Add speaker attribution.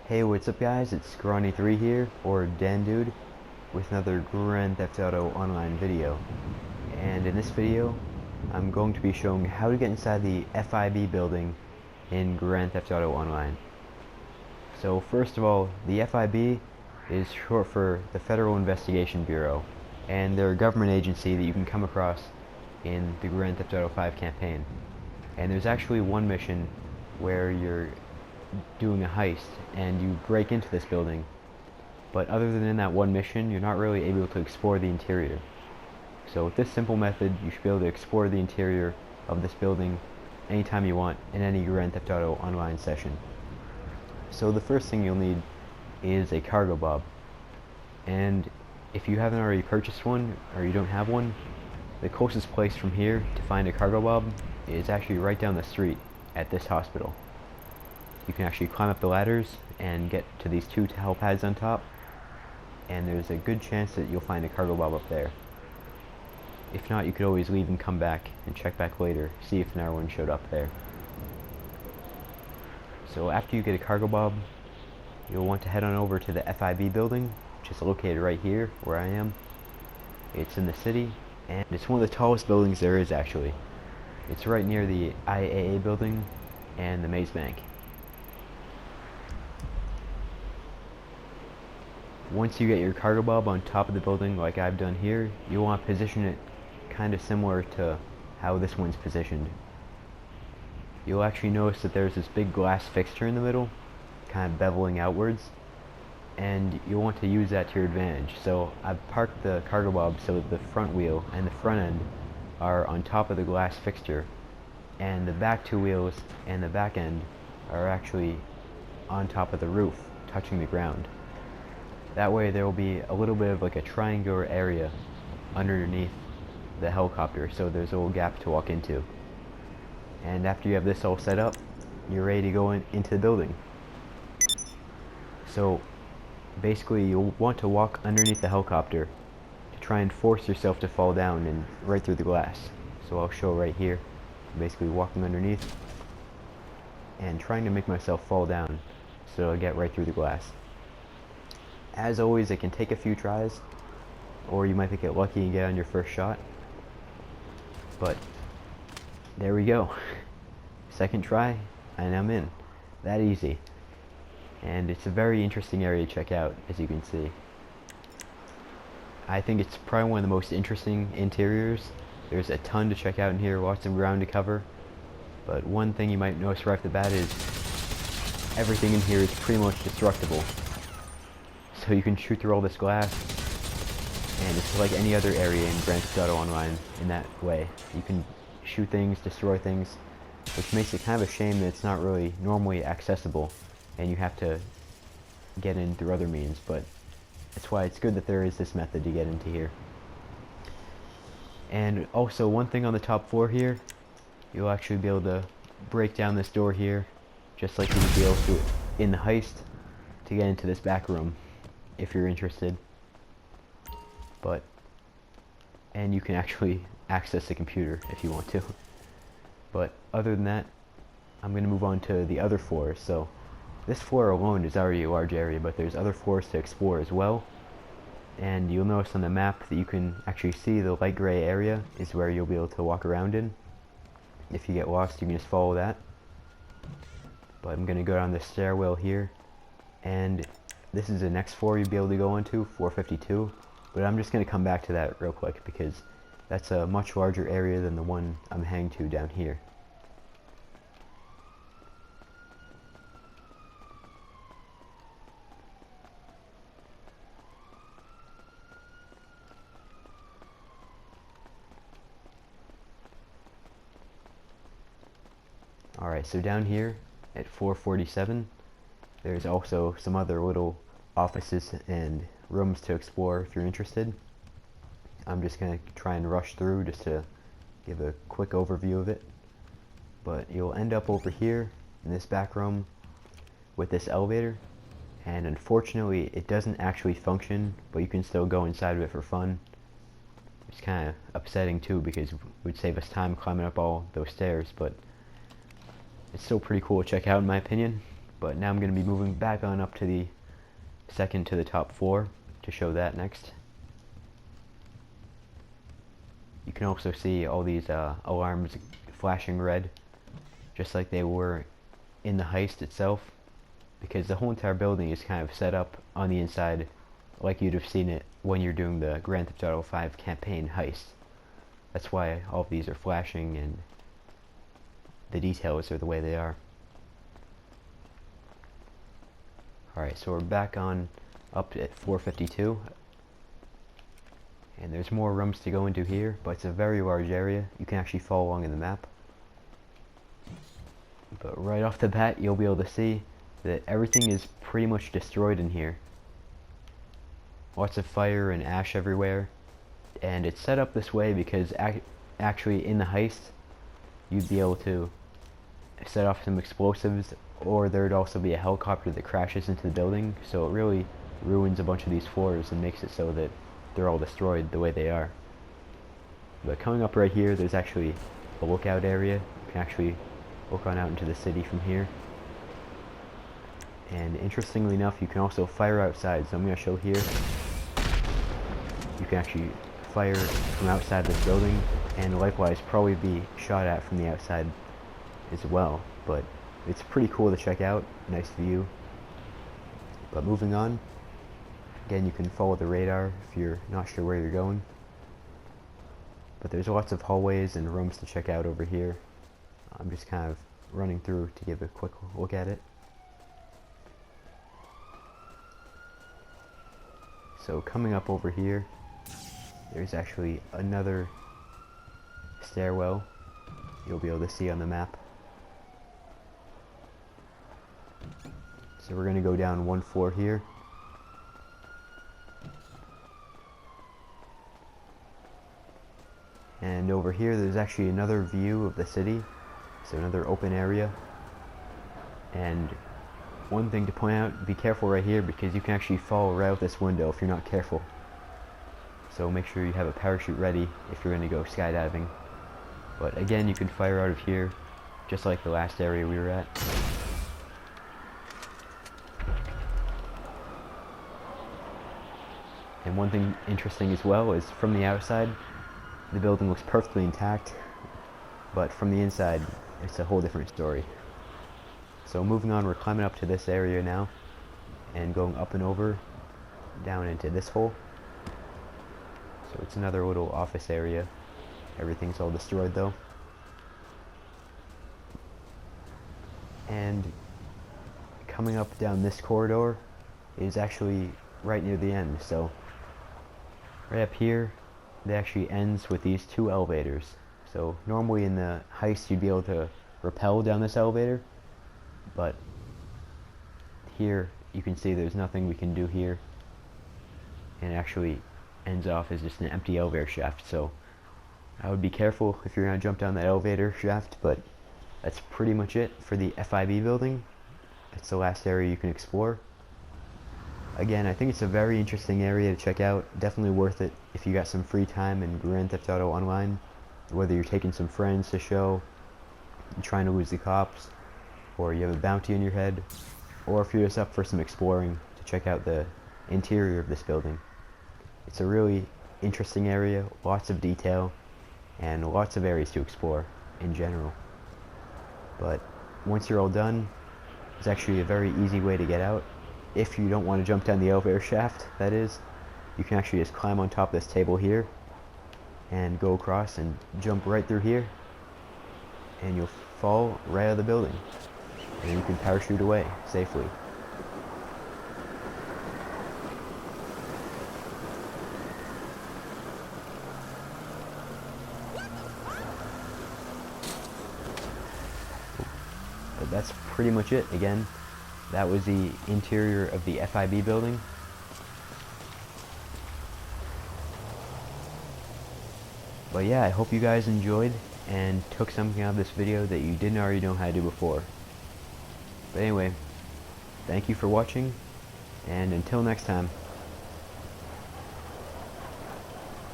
Speaker 1: Hey, what's up guys? It's Scrawny3 here, or Dan Dude, with another Grand Theft Auto Online video. And in this video, I'm going to be showing how to get inside the FIB building in Grand Theft Auto Online. So first of all, the FIB is short for the Federal Investigation Bureau, and they're a government agency that you can come across in the Grand Theft Auto 5 campaign. And there's actually one mission where you're doing a heist and you break into this building, but other than in that one mission, you're not really able to explore the interior. So with this simple method, you should be able to explore the interior of this building anytime you want in any Grand Theft Auto Online session. So the first thing you'll need is a Cargobob, and if you haven't already purchased one or you don't have one, the closest place from here to find a Cargobob is actually right down the street at this hospital. You can actually climb up the ladders and get to these two helipads on top, and there's a good chance that you'll find a Cargobob up there. If not, you could always leave and come back and check back later, see if another one showed up there. So after you get a Cargobob, you'll want to head on over to the FIB building, which is located right here where I am. It's in the city, and it's one of the tallest buildings there is actually. It's right near the IAA building and the Maze Bank. Once you get your Cargobob on top of the building like I've done here, you want to position it kind of similar to how this one's positioned. You'll actually notice that there's this big glass fixture in the middle, kind of beveling outwards, and you'll want to use that to your advantage. So I've parked the Cargobob so that the front wheel and the front end are on top of the glass fixture, and the back two wheels and the back end are actually on top of the roof, touching the ground. That way there will be a little bit of like a triangular area underneath the helicopter, so there's a little gap to walk into. And after you have this all set up, you're ready to go into the building. So basically you'll want to walk underneath the helicopter to try and force yourself to fall down and right through the glass. So I'll show right here, basically walking underneath and trying to make myself fall down so I'll get right through the glass. As always, it can take a few tries, or you might get lucky and get on your first shot. But there we go. Second try, and I'm in. That easy. And it's a very interesting area to check out, as you can see. I think it's probably one of the most interesting interiors. There's a ton to check out in here, lots of ground to cover. But one thing you might notice right off the bat is everything in here is pretty much destructible. So you can shoot through all this glass, and it's like any other area in Grand Theft Auto Online in that way. You can shoot things, destroy things, which makes it kind of a shame that it's not really normally accessible, and you have to get in through other means, but that's why it's good that there is this method to get into here. And also, one thing on the top floor here, you'll actually be able to break down this door here, just like you would be able to in the heist, to get into this back room, if you're interested. And you can actually access the computer if you want to. But other than that, I'm going to move on to the other floors. So this floor alone is already a large area, but there's other floors to explore as well. And you'll notice on the map that you can actually see the light gray area is where you'll be able to walk around in. If you get lost, you can just follow that. But I'm going to go down the stairwell here, and this is the next floor you'll be able to go into, 452, but I'm just going to come back to that real quick because that's a much larger area than the one I'm heading to down here. Alright, so down here at 447, there's also some other little offices and rooms to explore if you're interested. I'm just going to try and rush through just to give a quick overview of it. But you'll end up over here in this back room with this elevator, and unfortunately it doesn't actually function, but you can still go inside of it for fun. It's kind of upsetting too because it would save us time climbing up all those stairs, but it's still pretty cool to check out in my opinion. But now I'm going to be moving back on up to the second to the top floor to show that next. You can also see all these alarms flashing red, just like they were in the heist itself, because the whole entire building is kind of set up on the inside like you'd have seen it when you're doing the Grand Theft Auto 5 campaign heist. That's why all of these are flashing and the details are the way they are. Alright, so we're back on up at 452. And there's more rooms to go into here, but it's a very large area. You can actually follow along in the map. But right off the bat, you'll be able to see that everything is pretty much destroyed in here. Lots of fire and ash everywhere. And it's set up this way because actually in the heist, you'd be able to set off some explosives, or there'd also be a helicopter that crashes into the building, so it really ruins a bunch of these floors and makes it so that they're all destroyed the way they are. But coming up right here, there's actually a lookout area. You can actually look on out into the city from here. And interestingly enough, you can also fire outside, so I'm going to show here. You can actually fire from outside this building, and likewise probably be shot at from the outside as well. But it's pretty cool to check out, nice view. But moving on, again, you can follow the radar if you're not sure where you're going. But there's lots of hallways and rooms to check out over here. I'm just kind of running through to give a quick look at it. So coming up over here, there's actually another stairwell you'll be able to see on the map. So we're going to go down one floor here. And over here there's actually another view of the city, so another open area. And one thing to point out, be careful right here because you can actually fall right out this window if you're not careful. So make sure you have a parachute ready if you're going to go skydiving. But again, you can fire out of here, just like the last area we were at. And one thing interesting as well is from the outside, the building looks perfectly intact, but from the inside, it's a whole different story. So moving on, we're climbing up to this area now, and going up and over, down into this hole. So it's another little office area. Everything's all destroyed though. And coming up down this corridor is actually right near the end. So right up here, it actually ends with these two elevators. So normally in the heist you'd be able to rappel down this elevator, but here you can see there's nothing we can do here, and it actually ends off as just an empty elevator shaft. So I would be careful if you're going to jump down that elevator shaft, but that's pretty much it for the FIB building. It's the last area you can explore. Again, I think it's a very interesting area to check out. Definitely worth it if you got some free time in Grand Theft Auto Online. Whether you're taking some friends to show, trying to lose the cops, or you have a bounty on your head, or if you're just up for some exploring to check out the interior of this building. It's a really interesting area, lots of detail, and lots of areas to explore in general. But once you're all done, it's actually a very easy way to get out. If you don't want to jump down the elevator shaft, that is, you can actually just climb on top of this table here and go across and jump right through here, and you'll fall right out of the building, and you can parachute away safely. But that's pretty much it. Again, that was the interior of the FIB building. But yeah, I hope you guys enjoyed and took something out of this video that you didn't already know how to do before. But anyway, thank you for watching, and until next time.